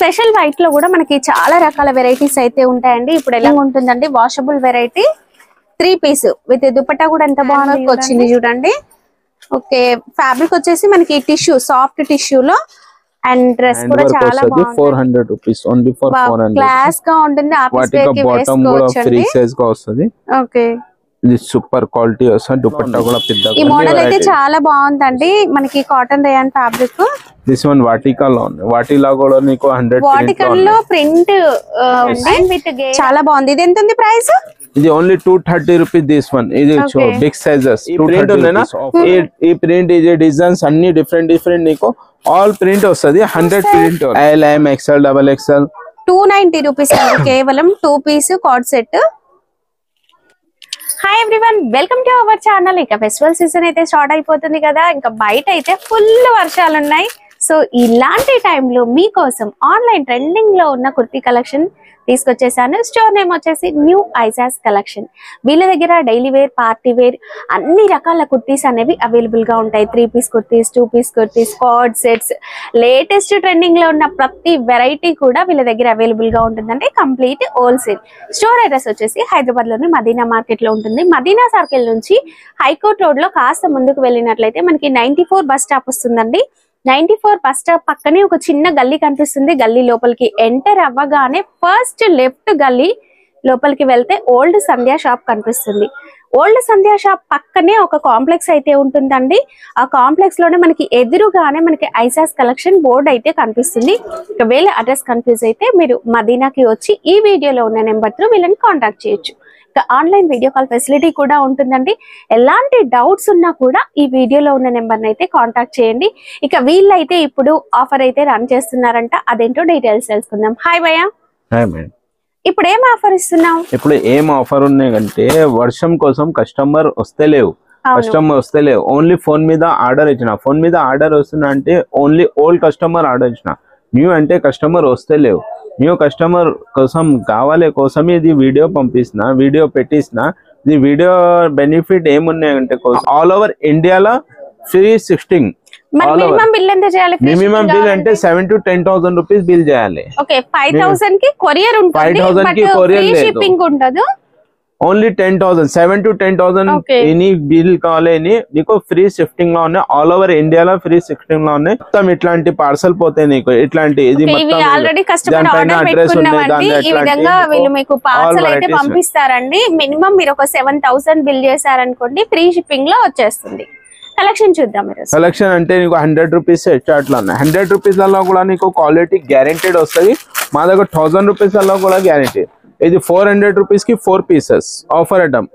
Special white లో కూడా మనకి చాలా రకాల వెరైటీస్ అయితే ఉంటాయండి. ఇప్పుడు ఎలా ఉంటుందండి washable variety 3 piece with dupatta కూడా ఎంత బాగుంది వచ్చింది చూడండి. ఓకే ఫ్యాబ్రిక్ వచ్చేసి మనకి టిష్యూ సాఫ్ట్ టిష్యూ లో అండ్ డ్రెస్ కూడా చాలా బాగుంది. 400 రూపీస్ ఓన్లీ ఫర్ 400 క్లాస్ గా ఉంటుంది. ఆఫీస్ వేర్ కి వేసుకోవచ్చు. ఫ్రీ సైజ్ గా వస్తది. ఓకే ఇది సూపర్ క్వాలిటీ వస్తుంది. దుపట్టా కూడా పెద్దగా ఈ మోడల్ అయితే చాలా బాగుందండి. మనకి cotton rayon fabric. This one వాటికా లో ఉంది. వాటిలా కూడా నీకు 100 వాటికల్ లో ప్రింట్ చాలా బాగుంది. ఇది ఎంత ఉంది ప్రైస్? ఇది ఓన్లీ 230 రూపీస్. దిస్ వన్ ఇది బిగ్ సైజెస్ 230 ఉందేనా. ఈ ప్రింట్ ఇది డిజైన్స్ అన్ని డిఫరెంట్ నీకు ఆల్ ప్రింట్ వస్తది. 100 print L M XL double XL 290 rupees కేవలం 2 piece card set. Hi everyone, welcome to our channel. ఇక ఫెస్టివల్ సీజన్ అయితే స్టార్ట్ అయిపోతుంది కదా. ఇంకా బయట అయితే ఫుల్ వర్షాలు ఉన్నాయి. సో ఇలాంటి టైంలో మీకోసం ఆన్లైన్ ట్రెండింగ్ లో ఉన్న కుర్తీ కలెక్షన్ తీసుకొచ్చేసాను. స్టోర్ నేమ్ వచ్చేసి న్యూ ఐజాస్ కలెక్షన్. వీళ్ళ దగ్గర డైలీ వేర్, పార్టీ వేర్ అన్ని రకాల కుర్తీస్ అనేవి అవైలబుల్ గా ఉంటాయి. 3 piece kurtis, 2 piece kurtis, card sets, latest trending లో ఉన్న ప్రతి వెరైటీ కూడా వీళ్ళ దగ్గర అవైలబుల్ గా ఉంటుందంటే కంప్లీట్ హోల్సేల్. స్టోర్ అడ్రస్ వచ్చేసి హైదరాబాద్ లోని మదీనా మార్కెట్ లో ఉంటుంది. మదీనా సర్కిల్ నుంచి హైకోర్ట్ రోడ్ లో కాస్త ముందుకు వెళ్ళినట్లయితే మనకి 94 బస్ స్టాప్ వస్తుందండి. 94 బస్ స్టాప్ పక్కనే ఒక చిన్న గల్లీ కనిపిస్తుంది. గల్లీ లోపలికి ఎంటర్ అవ్వగానే ఫస్ట్ లెఫ్ట్ గల్లీ లోపలికి వెళ్తే ఓల్డ్ సంధ్యా షాప్ కనిపిస్తుంది. ఓల్డ్ సంధ్యా షాప్ పక్కనే ఒక కాంప్లెక్స్ అయితే ఉంటుందండి. ఆ కాంప్లెక్స్ లోనే మనకి ఎదురుగానే మనకి ఐసాస్ కలెక్షన్ బోర్డు అయితే కనిపిస్తుంది. ఒకవేళ అడ్రస్ కన్ఫ్యూజ్ అయితే మీరు మదీనాకి వచ్చి ఈ వీడియోలో ఉన్న నెంబర్ తో వీళ్ళని కాంటాక్ట్ చేయొచ్చు. ఆన్లైన్ వీడియో కాల్ ఫెసిలిటీ కూడా ఉంటుందండి. ఎలాంటి డౌట్స్ ఉన్నా కూడా ఈ వీడియోలో ఉన్న నెంబర్ని అయితే కాంటాక్ట్ చేయండి. ఇక వీళ్ళైతే ఇప్పుడు ఆఫర్ అయితే రన్ చేస్తున్నారంట. అదేంటో డీటెయిల్స్ తెలుసుకుందాం. హాయ్ భయ్యా. Hi madam. ఇప్పుడు ఏం ఆఫర్ ఇస్తున్నావు? ఇప్పుడు ఏం ఆఫర్ ఉన్నాయంటే వర్షం కోసం కస్టమర్ వస్తలేవు. ఓన్లీ ఫోన్ మీద ఆర్డర్ ఇచ్చిన. ఫోన్ మీద ఆర్డర్ వస్తున్నా అంటే ఓన్లీ ఓల్డ్ కస్టమర్ ఆర్డర్ ఇచ్చిన. న్యూ అంటే కస్టమర్ వస్తలేవు. న్యూ కస్టమర్ కోసం కావాలి కోసమే ఇది వీడియో పంపిస్తున్నా, వీడియో పెట్టిస్తున్న. ఇది వీడియో బెనిఫిట్ ఏమున్నాయంటే ఆల్ ఓవర్ ఇండియాలో ఫ్రీ షిఫ్టింగ్. మినిమం బిల్ అంటే 7,000 to 10,000 రూపీస్ బిల్ చేయాలి. 5,000 కి కొరియర్ ఉంటుంది. 5,000 కి కొరియర్ షిప్పింగ్ ఉండదు. ఓన్లీ 10,000 7,000 to 10,000 ఎనీ బిల్ కావాలి. నీకు ఫ్రీ షిఫ్టింగ్ లో ఉన్నాయి. ఆల్ ఓవర్ ఇండియాలో ఫ్రీ షిఫ్టింగ్ లో ఉన్నాయి. మొత్తం ఇట్లాంటి పార్సల్ పోతాయి నీకు. ఇట్లాంటి ఇది పంపిస్తారండి. మినిమం మీరు ఒక 7,000 బిల్ చేశారనుకోండి, ఫ్రీ షిప్పింగ్ లో వచ్చేస్తుంది. కలెక్షన్ చూద్దాం. కలెక్షన్ అంటే నీకు 100 రూపీస్ స్టార్ట్ లో ఉన్నాయి. 100 రూపీస్ లలో కూడా నీకు క్వాలిటీ గ్యారెంటెడ్ వస్తుంది. మా దగ్గర 1000 రూపీస్ లలో కూడా గ్యారెంటీ. ఇది 400 రూపీస్ కి 4 పీసెస్ ఆఫర్ ఐటమ్.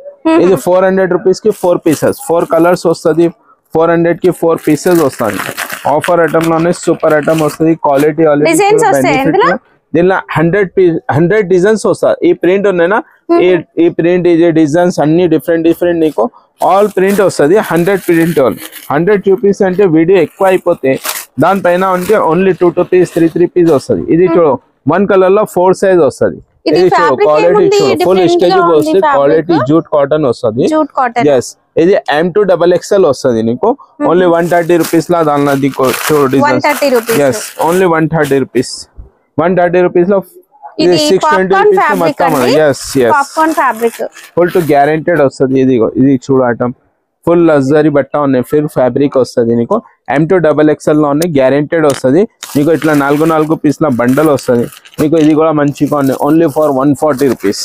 ఇది 400 రూపీస్ కి 4 పీసెస్, 4 కలర్స్ వస్తుంది. 400 కి 4 పీసెస్ వస్తుంది. ఆఫర్ ఐటమ్ లోనే సూపర్ ఐటమ్ వస్తుంది. క్వాలిటీ దీనిలో 100 డిజైన్స్ వస్తాయి. ఈ ప్రింట్ ఉన్నాయినా, ఈ ప్రింట్ ఇది డిజైన్స్ అన్ని డిఫరెంట్ నీకు ఆల్ ప్రింట్ వస్తుంది. 100 ప్రింట్ 100 రూపీస్ అంటే వీడియో ఎక్కువ అయిపోతే దానిపైన అంటే ఓన్లీ 2 పీస్ 3 పీస్ వస్తుంది. ఇది చూడు 1 కలర్ లో 4 సైజ్ వస్తుంది. ఇది క్వాలిటీ ఫుల్ స్టేజ్ వస్తుంది. క్వాలిటీ జూట్ కాటన్ వస్తుంది. ఇది M2XXL వస్తుంది నీకు. ఓన్లీ 130 రూపీస్ లా దానిలో చూడు ఓన్లీ 130 రూపీస్. 130 రూపీస్ లో ఇది 620 రూపీస్ మొత్తం. ఫుల్ టు గ్యారెంటెడ్ వస్తుంది. ఇది చూడు ఐటమ్ ఫుల్ లగ్జరీ బట్ట ఉన్నాయి. ఫుల్ ఫ్యాబ్రిక్ వస్తుంది నీకు. M2XXL లో ఉన్నాయి. గ్యారెంటెడ్ వస్తుంది నీకు. ఇట్లా 4 పీస్ల బండల్ వస్తుంది నీకు. ఇది కూడా మంచిగా ఉన్నాయి. Only for 140 rupees.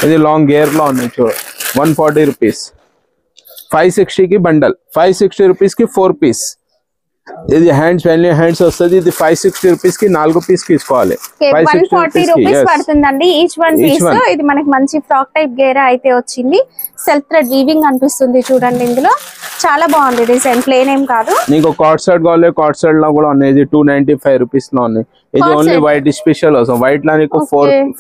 ఇది లాంగ్ గేర్ లో ఉన్నాయి చూడు 140 రూపీస్. 560 కి బండల్. 560 రూపీస్ కి 4 పీస్. ఇది హ్యాండ్స్ వస్తుంది. ఇది 560 రూపీస్ కి 4 పీస్ తీసుకోవాలి. 140 రూపీస్ పడుతుందండి ఈచ్ వన్ పీస్. ఇది మనకి మంచి ఫ్రాక్ టైప్ గేరా అయితే వచ్చింది. సెల్ఫ్ థ్రెడ్ వీవింగ్ అనిపిస్తుంది చూడండి. ఇందులో చాలా బాగుంది డిజైన్, ప్లేన్ ఏం కాదు. నీకు కార్డ్ సెట్ కావాలి, కార్డ్ సెట్ లో కూడా ఉన్నాయి. ఇది 295 రూపీస్ లో ఉన్నాయి. ఇది ఓన్లీ వైట్ స్పెషల్ వస్తుంది. వైట్ లో నీకు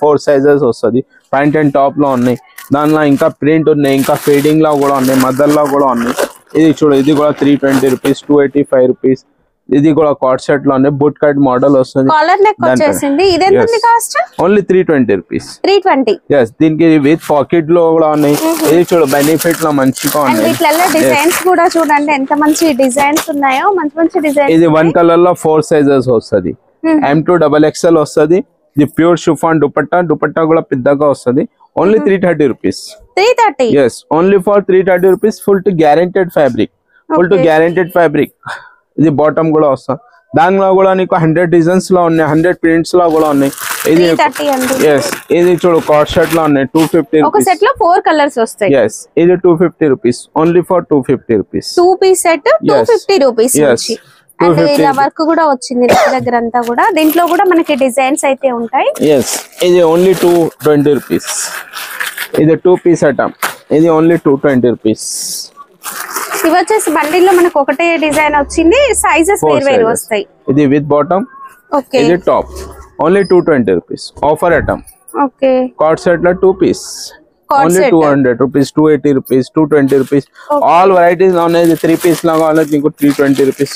4 సైజెస్ వస్తుంది. ప్యాంట్ అండ్ టాప్ లో ఉన్నాయి. దానిలో ఇంకా ప్రింట్ ఉన్నాయి, ఇంకా ఫీడింగ్ లో కూడా ఉన్నాయి, మదర్ లో కూడా ఉన్నాయి. ఇది చూడు ఇది కూడా 320 రూపీస్, 285 రూపీస్. ఇది కూడా కార్డ్ సెట్ లో ఉన్నాయి. బుట్ కట్ మోడల్ వస్తుంది. Only 320 rupees. 320. దీనికి విత్ పాకెట్ లో కూడా ఉన్నాయి. ఇది చూడు బెనిఫిట్ లో మంచిగా ఉన్నాయి. డిజైన్స్ కూడా చూడండి ఎంత మంచి డిజైన్స్ ఉన్నాయో. మంచి డిజైన్. ఇది 1 కలర్ లో 4 సైజెస్ వస్తుంది. M2 XXL వస్తుంది. ఇది ప్యూర్ షిఫాన్ దుపట్టా. దుపట్టా కూడా పెద్దగా వస్తుంది. Only 330 rupees. 330. yes, only for 330 rupees. Full to guaranteed fabric. Full to guaranteed fabric. ఇది బాటమ్ కూడా వస్తుంది. దానిలో కూడా నీకు 100 డిజైన్స్ లో ఉన్నాయి, 100 ప్రింట్స్ లో కూడా ఉన్నాయి. ఇది 330 అండి. yes, ఇది చూడు కార్డ్ షర్ట్ లో ఉన్నాయి 250 ఒక సెట్ లో 4 కలర్స్ వస్తాయి. yes, ఇది 250 rupees. only for 250 rupees. 2 piece set 250 rupees నుంచి. అండ్ ఇలా వర్క్ కూడా వచ్చింది దగ్గర అంతా కూడా. దీంట్లో కూడా మనకి డిజైన్స్ అయితే ఉంటాయి. yes, ఇది ఓన్లీ 220 rupees. ఇది 2 పీస్ ఐటమ్. ఇది ఓన్లీ 220 rupees. ఇవి వచ్చేసి బండిల్ లో మనకు ఒకటే డిజైన్ వచ్చింది. సైజెస్ వేరు వస్తాయి. ఇది విత్ బాటమ్. ఓకే. ఇది top. Only 220 rupees. Offer item. Okay. Cord set లో 2 piece. Only 200 rupees, 280 rupees, 220 rupees. All varieties లో ఉన్నాయి. ఇది 3 పీస్ లో కావాలి మీకు 320 rupees.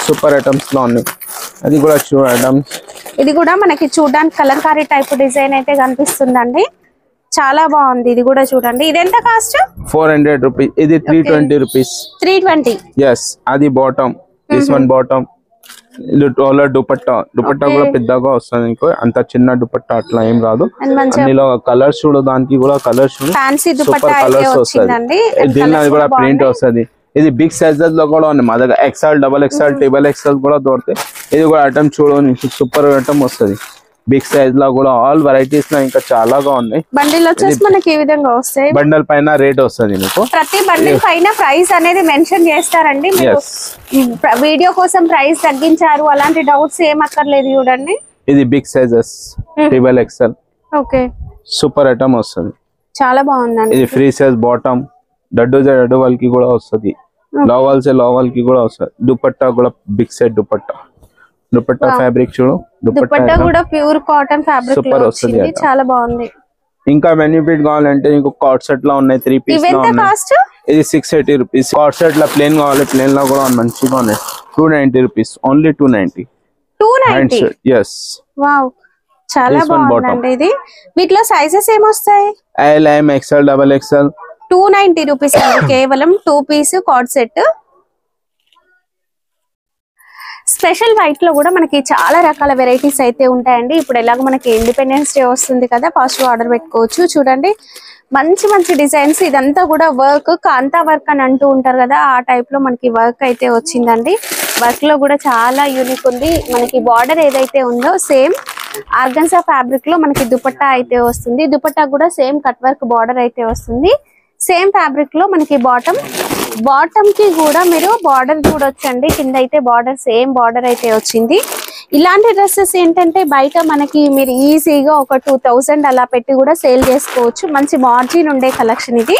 సూపర్ ఐటమ్స్ లో ఉన్నాయి. అది కూడా చూ ఐటమ్స్. ఇది కూడా మనకి చూడడానికి కలంకారీ టైప్ డిజైన్ అయితే కనిపిస్తుందండి. చాలా బాగుంది. ఇది కూడా చూడండి. ఇది ఎంత కాస్ట్? 400 rupees. ఇది 320 rupees. 320. yes, అది బాటమ్. This one bottom. ఇది టోలర్ దుపట్టా. దుపట్టా కూడా పెద్దగా వస్తుంది. ఇంకో అంత చిన్న దుపట్టా అట్లా ఏం రాదు. అందులో కలర్స్ చూడు, దానికి కూడా కలర్స్ చూడు, సూపర్ కలర్స్ వస్తుంది. దీని కూడా ప్రింట్ వస్తుంది. ఇది బిగ్ సైజెస్ లో కూడా ఉంది మా దగ్గర. XL, XXL, XXL కూడా దొరుకుతాయి. ఇది కూడా ఐటమ్ చూడు, సూపర్ ఐటమ్ వస్తుంది. బిగ్ సైజ్ లో కూడా ఆల్ వెరైటీస్ లో ఇంకా చాలాగా ఉన్నాయి. బండిల్ వచ్చేసి మనకి ఈ విధంగా వస్తాయి. బండల్ పైన రేట్ వస్తుంది మీకు. ప్రతి బండిల్ పైన ప్రైస్ అనేది మెన్షన్ చేస్తారండి. వీడియో కోసం ప్రైస్ తగ్గించారు అలాంటి డౌట్స్ ఏం అక్కర్లేదు. చూడండి, ఇది big sizes XXL. Okay, super item వస్తుంది. చాలా బాగుందండి. ఇది ఫ్రీ సైజ్ బాటమ్. డడ్డు వాళ్ళకి కూడా వస్తుంది. లోవల్ కి కూడా వస్తుంది. దుపట్టా కూడా big size dupatta. Dupatta fabric చూడు. దుపట్టా కూడా ప్యూర్ కాటన్ ఫ్యాబ్రిక్ లో వచ్చింది. చాలా బాగుంది. ఇంకా బెనిఫిట్ కావాలంటే నీకు కార్డ్ సెట్ లో ఉన్నాయి 3 పీస్ లో ఉన్నాయి. ఇది 680 rupees. కార్డ్ సెట్ లో ప్లేన్ కావాలి, ప్లేన్ లో కూడా మంచిగా ఉన్నాయి. 290 rupees. ఓన్లీ 290. 290. yes, వావ్, చాలా బాగుందండి. ఇది వీటిలో సైజెస్ ఏమొస్తాయి? L, M, XL, XXL. 290 rupees అండి. కేవలం 2 piece card set. Special white లో కూడా మనకి చాలా రకాల వెరైటీస్ అయితే ఉంటాయండి. ఇప్పుడు ఎలాగో మనకి ఇండిపెండెన్స్ డే వస్తుంది కదా, ఫాస్ట్ ఆర్డర్ పెట్టుకోవచ్చు. చూడండి, మంచి మంచి డిజైన్స్. ఇదంతా కూడా వర్క్, కాంతా వర్క్ అని అంటూ ఉంటారు కదా, ఆ టైప్ లో మనకి వర్క్ అయితే వచ్చిందండి. వర్క్ లో కూడా చాలా యూనిక్ ఉంది. మనకి బార్డర్ ఏదైతే ఉందో సేమ్ ఆర్గన్సా ఫ్యాబ్రిక్ లో మనకి దుపట్టా అయితే వస్తుంది. దుపట్టా కూడా సేమ్ కట్ వర్క్ బార్డర్ అయితే వస్తుంది. సేమ్ ఫ్యాబ్రిక్ లో మనకి బాటమ్ కి కూడా మీరు బార్డర్ చూడొచ్చండి. కింద అయితే బార్డర్ సేమ్ బార్డర్ అయితే వచ్చింది. ఇలాంటి డ్రెస్సెస్ ఏంటంటే బయట మనకి మీరు ఈజీగా ఒక 2000 అలా పెట్టి కూడా సేల్ చేసుకోవచ్చు. మంచి మార్జిన్ ఉండే కలెక్షన్ ఇది.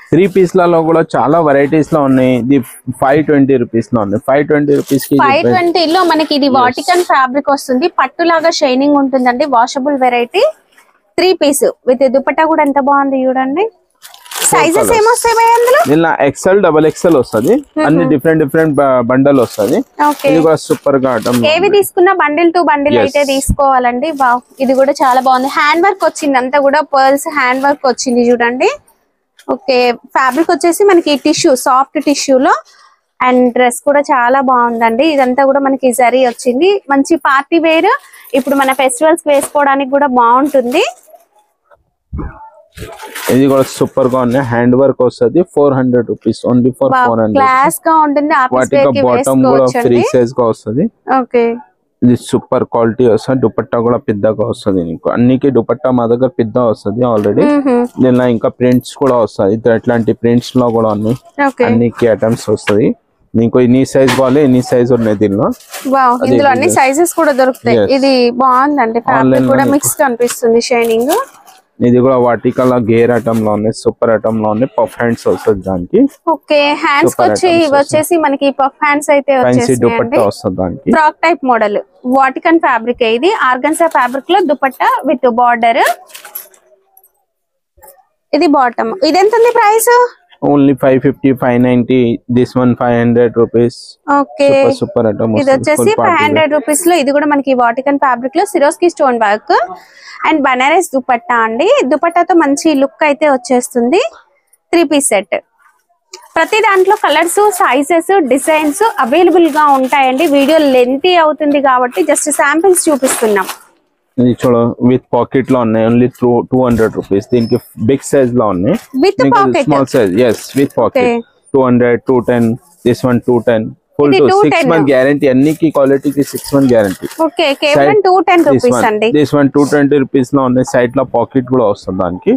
త్రీ పీస్ లలో కూడా చాలా వెరైటీస్ లో ఉన్నాయి. ఇది 520 రూపీస్ లో ఉంది. 520 రూపీస్ కి 520 లో మనకి ఇది వాటికన్ ఫ్యాబ్రిక్ వస్తుంది. పట్టులాగా షైనింగ్ ఉంటుందండి. Washable variety. 3 piece with dupatta కూడా ఎంత బాగుంది చూడండి. సైజెస్ ఏమొస్తాయి అందులో? ఇలా XL, XXL వస్తుంది. అన్ని డిఫరెంట్ బండల్ వస్తుంది. ఇది కూడా సూపర్ గా ఐటమ్. ఏవి తీసుకున్నా బండిల్ టు బండిల్ అయితే తీసుకోవాలండి. వావ్, ఇది కూడా చాలా బాగుంది. హ్యాండ్ వర్క్ వచ్చింది. అంతా కూడా పర్ల్స్ హ్యాండ్ వర్క్ వచ్చింది చూడండి. ఓకే, ఫ్యాబ్రిక్ వచ్చేసి మనకి టిష్యూ, సాఫ్ట్ టిష్యూలో. అండ్ డ్రెస్ కూడా చాలా బాగుందండి. ఇదంతా కూడా మనకి జరీ వచ్చింది. మంచి పార్టీ వేర్, ఇప్పుడు మన ఫెస్టివల్స్ వేసుకోవడానికి కూడా బాగుంటుంది. ఇది కూడా సూపర్ గా ఉంది. హ్యాండ్ వర్క్ వస్తుంది. 400 రూపీస్. Only for 400. క్లాస్ గా ఉంటుంది. వాటికి బాటమ్ కూడా ఫ్రీ సైజ్ గా వస్తుంది. ఓకే, ఇది సూపర్ క్వాలిటీ వస్తుంది. దుపట్టా కూడా పెద్దగా వస్తుంది. నీకు అన్నికి దుపట్టా మా దగ్గర పెద్ద వస్తుంది ఆల్రెడీ. దీనిలో ఇంకా ప్రింట్స్ కూడా వస్తాయి. ఇట్లాంటి ప్రింట్స్ లో కూడా ఉన్నాయి. అన్నికి ఐటమ్స్ వస్తుంది. నీకు ఎన్ని సైజ్ కావాలి ఎన్ని సైజ్ ఉన్నాయి దీనిలో. ఇందులో అన్ని సైజెస్ కూడా దొరుకుతాయి. ఇది బాగుందండి. ఫ్యాబ్రిక్ కూడా మిక్స్ కనిపిస్తుంది, షైనింగ్. ఇది కూడా వాటికల్ గేర్ ఐటమ్ లో ఉన్నాయి. సూపర్ ఐటమ్ లో ఉన్నాయి. పఫ్ హ్యాండ్స్ వస్తుంది దానికి. ఓకే, హ్యాండ్స్ వచ్చేసి మనకి పఫ్ హ్యాండ్స్ అయితే వచ్చేసి frock type model. Vatican fabric. ఇది ఆర్గన్సా ఫ్యాబ్రిక్ లో దుపట్టా విత్ బార్డర్. ఇది బాటమ్. ఇది ఎంత ఉంది price? Only 550, 590. This one 500 rupees. Okay, super item. ఇది వచ్చేసి 500 రూపీస్ లో. ఇది కూడా మనకి వాటికన్ ఫ్యాబ్రిక్ లో Swarovski stone work and Banaras dupatta అండి. దుపట్టాతో మంచి లుక్ అయితే వచ్చేస్తుంది. 3 పీస్ సెట్. ప్రతి దాంట్లో కలర్స్, సైజెస్, డిజైన్స్ అవైలబుల్ గా ఉంటాయండి. వీడియో లెంతీ అవుతుంది కాబట్టి జస్ట్ శాంపిల్స్ చూపిస్తున్నాం. ఇది చూడ విత్ పాకెట్ లో ఉన్నాయి, ఓన్లీ 200 రూపీస్. దీనికి బిగ్ సైజ్ లో ఉన్నాయి, with pocket, small size. yes with pocket 200, 210. this one 210 full to 6 month guarantee. అన్నికి క్వాలిటీకి 6 month guarantee. ఓకే, కేవలం 210 రూపీస్ అండి. this one 220 రూపీస్ లో ఉన్నాయి. సైడ్ లో పాకెట్ కూడా వస్తుంది దానికి.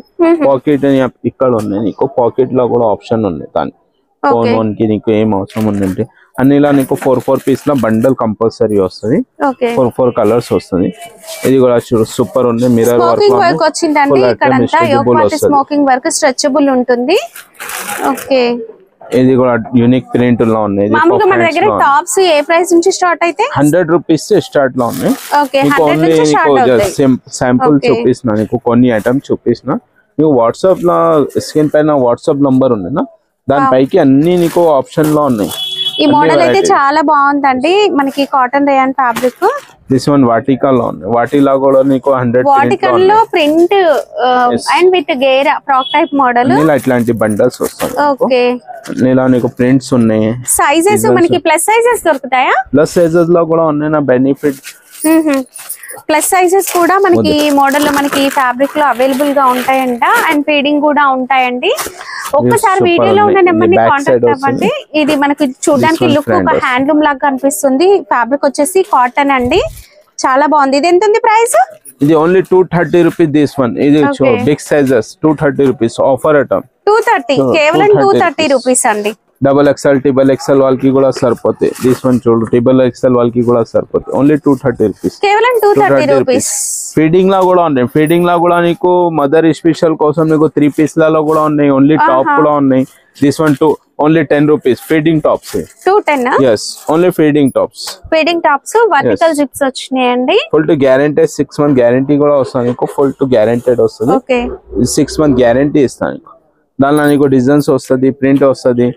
పాకెట్ ఇక్కడ ఉన్నాయి, నీకు పాకెట్ లో కూడా ఆప్షన్ ఉంది దానికి. ఫోన్ కి నీకు ఏం అవసరం ఉందంటే అన్నిలా నీకు 4 పీస్ లో బండల్ కంపల్సరీ వస్తుంది. 4 కలర్స్ వస్తుంది. ఇది కూడా సూపర్ ఉంది. మిర్రర్ వర్క్ వచ్చిందండి. ఇక్కడంతా yoke part smocking work stretchable ఉంటుంది. ఓకే, ఇది కూడా యూనిక్ ప్రింట్ లో ఉన్నాయి. మామూలుగా మన దగ్గర టాప్స్ ఏ ప్రైస్ నుంచి స్టార్ట్ అయితే 100 రూపీస్ స్టార్ట్ లో ఉన్నాయి. ఓకే, 100 నుంచి స్టార్ట్ అవుతాయి. శాంపుల్ చూపిస్తున్నా నీకు, కొన్ని ఐటమ్స్ చూపిస్తున్నా. నీకు వాట్సాప్ లో స్క్రీన్ పైన వాట్సాప్ నంబర్ ఉంది నా, దానిపైకి అన్ని నీకు ఆప్షన్ లో ఉన్నాయి. ఈ మోడల్ అయితే చాలా బాగుందండి. మనకి cotton rayon fabric. This one వాటికా లో ఉంది. వాటిలా కూడా నీకు 100 వాటికల్ లో ప్రింట్ అండ్ విత్ గేరా ఫ్రాక్ టైప్ మోడల్. ఇట్లాంటి బండల్స్ వస్తాయి. ఓకే, ఇలా నీకు ప్రింట్స్ ఉన్నాయి. సైజెస్ మనకి ప్లస్ సైజెస్ దొరుకుతాయా? ప్లస్ సైజెస్ లో కూడా ఉన్నాయి నా. బెనిఫిట్ ప్లస్ సైజెస్ కూడా మనకి ఈ మోడల్ లో మనకి ఫ్యాబ్రిక్ లో అవైలబుల్ గా ఉంటాయంట. అండ్ ఫీడింగ్ కూడా ఉంటాయండి. ఒక్కసారి వీడియోలో ఉన్న నెంబర్ ని కాంటాక్ట్ అవ్వండి. ఇది మనకి చూడడానికి లుక్ ఒక హ్యాండ్లూమ్ లాగా కనిపిస్తుంది. ఫ్యాబ్రిక్ వచ్చేసి కాటన్ అండి, చాలా బాగుంది. ఇది ఎంత ఉంది ప్రైస్? ఇది ఓన్లీ 230 రూపీస్. దిస్ వన్ ఇది big sizes 230 rupees offer item. 230, కేవలం 230 రూపీస్ అండి. XXL, XXL వాళ్ళకి కూడా సరిపోతాయి. దిస్ వన్ చూడు, XXL వాళ్ళకి కూడా సరిపోతాయి. ఓన్లీ 230 రూపీస్, కేవలం 230 రూపీస్. ఫీడింగ్ లా కూడా ఉన్నాయి. ఫీడింగ్ లా కూడా నీకు మదర్ స్పెషల్ కోసం నీకు 3 పీస్ లలో కూడా ఉన్నాయి. ఓన్లీ టాప్ కూడా ఉన్నాయి. This one only 10 rupees. Feeding tops 210. yes only feeding tops. Feeding tops vertical zips వచ్చినాయండి. Full to guaranteed 6 month guarantee కూడా వస్తుంది నీకు. ఫుల్ టు గ్యారెంటెడ్ వస్తుంది. ఓకే, 6 మంత్ గ్యారెంటీ ఇస్తాను నీకు. దానిలో నీకు డిజైన్స్ వస్తుంది, ప్రింట్ వస్తుంది.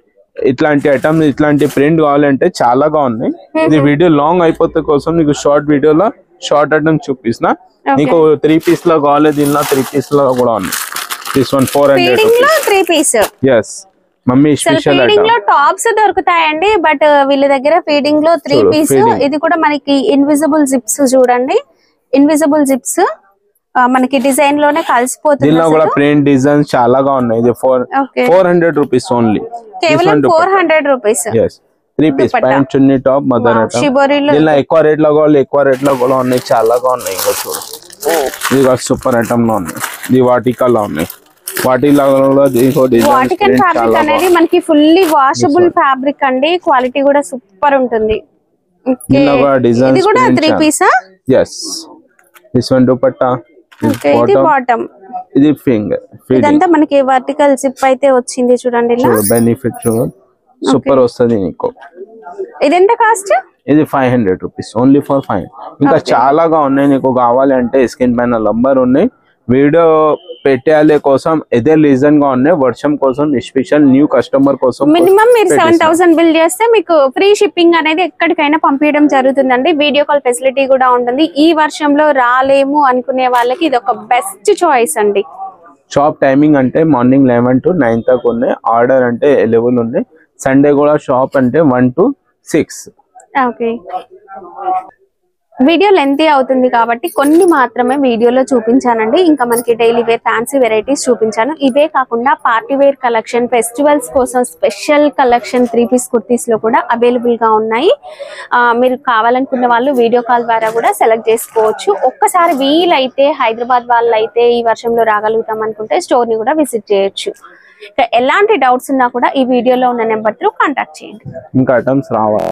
ఇట్లాంటి ఐటమ్, ఇట్లాంటి ప్రింట్ కావాలంటే చాలాగా ఉన్నాయి. ఇది వీడియో లాంగ్ అయిపోతే కోసం నీకు షార్ట్ వీడియోలో షార్ట్ ఐటమ్ చూపిస్తున్నా. నీకు 3 పీస్ లో కావాలి, దీనిలో 3 పీస్ లో కూడా ఉన్నాయి. This one 400 piece. yes mummy special feeding లో టాప్స్ దొరుకుతాయండి. బట్ వీళ్ళ దగ్గర ఫీడింగ్ లో 3 పీస్. ఇది కూడా మనకి ఇన్విజిబుల్ జిప్స్ చూడండి. ఇన్విజిబుల్ జిప్స్ మనకి డిజైన్ లోనే కలిసిపోతుంది. దీనిలో కూడా ప్రింట్ డిజైన్స్ చాలాగా ఉన్నాయి. ఇది 400 రూపీస్ ఓన్లీ, కేవలం 400 రూపీస్. yes 3 పీస్ ప్యాంట్, చున్నీ, టాప్, మదర్ ఐటమ్. దీనిలో ఎక్కువ రేట్ లో కూడా ఉన్నాయి. చాలాగా ఉన్నాయి. ఇంకా చూడు, ఇది సూపర్ ఐటమ్ లో ఉన్నాయి. ఇది వాటికాలో ఉన్నాయి. వాటికన్ ఫ్యాబ్రిక్ అనేది మనకి ఫుల్లీ వాషబుల్ ఫ్యాబ్రిక్ అండి. క్వాలిటీ కూడా సూపర్ ఉంటుంది. ఇది కూడా 3 Pisa? yes this one dupatta. ఇది బాటమ్, ఇది ఫింగర్. ఇదంతా మనకి వర్టికల్ జిప్ అయితే వచ్చింది చూడండి. ఇలా బెనిఫిట్ సూపర్ వస్తుంది నీకు. ఇది ఎంత కాస్ట్? ఇది 500 రూపీస్ ఓన్లీ ఫర్ 5. ఇంకా చాలాగా ఉన్నాయి. నీకు కావాలంటే స్క్రీన్ పైన నంబర్ ఉన్నాయి. వీడియో పెట్టాలి కోసం ఇదే రీజన్ గా ఉన్నాయి. వర్షం కోసం స్పెషల్ న్యూ కస్టమర్ కోసం మినిమం మీరు 7000 బిల్ చేస్తే మీకు ఫ్రీ షిప్పింగ్ అనేది ఎక్కడికైనా పంపించడం జరుగుతుందండి. వీడియో కాల్ ఫెసిలిటీ కూడా ఉంటుంది. ఈ వర్షంలో రాలేము అనుకునే వాళ్ళకి ఇది ఒక బెస్ట్ చాయిస్ అండి. షాప్ టైమింగ్ అంటే మార్నింగ్ 11 to 9 దాకా ఉన్నాయి. ఆర్డర్ అంటే 11 ఉన్నాయి. సండే కూడా షాప్ అంటే 1 to 6. ఓకే, వీడియో లెంతీ అవుతుంది కాబట్టి కొన్ని మాత్రమే వీడియోలో చూపించానండి. ఇంకా మనకి డైలీ వేర్ ఫ్యాన్సీ వెరైటీస్ చూపించాను. ఇవే కాకుండా పార్టీ వేర్ కలెక్షన్, ఫెస్టివల్స్ కోసం స్పెషల్ కలెక్షన్ 3 పీస్ కుర్తీస్ లో కూడా అవైలబుల్ గా ఉన్నాయి. మీరు కావాలనుకున్న వాళ్ళు వీడియో కాల్ ద్వారా కూడా సెలెక్ట్ చేసుకోవచ్చు. ఒక్కసారి వీలైతే హైదరాబాద్ వాళ్ళు అయితే ఈ వర్షంలో రాగలుగుతాం అనుకుంటే స్టోర్ ని కూడా విజిట్ చేయొచ్చు. ఎలాంటి డౌట్స్ ఉన్నా కూడా ఈ వీడియోలో ఉన్న నెంబర్ త్రూ కాంటాక్ట్ చేయండి. ఇంకా ఐటమ్స్ రావాలి.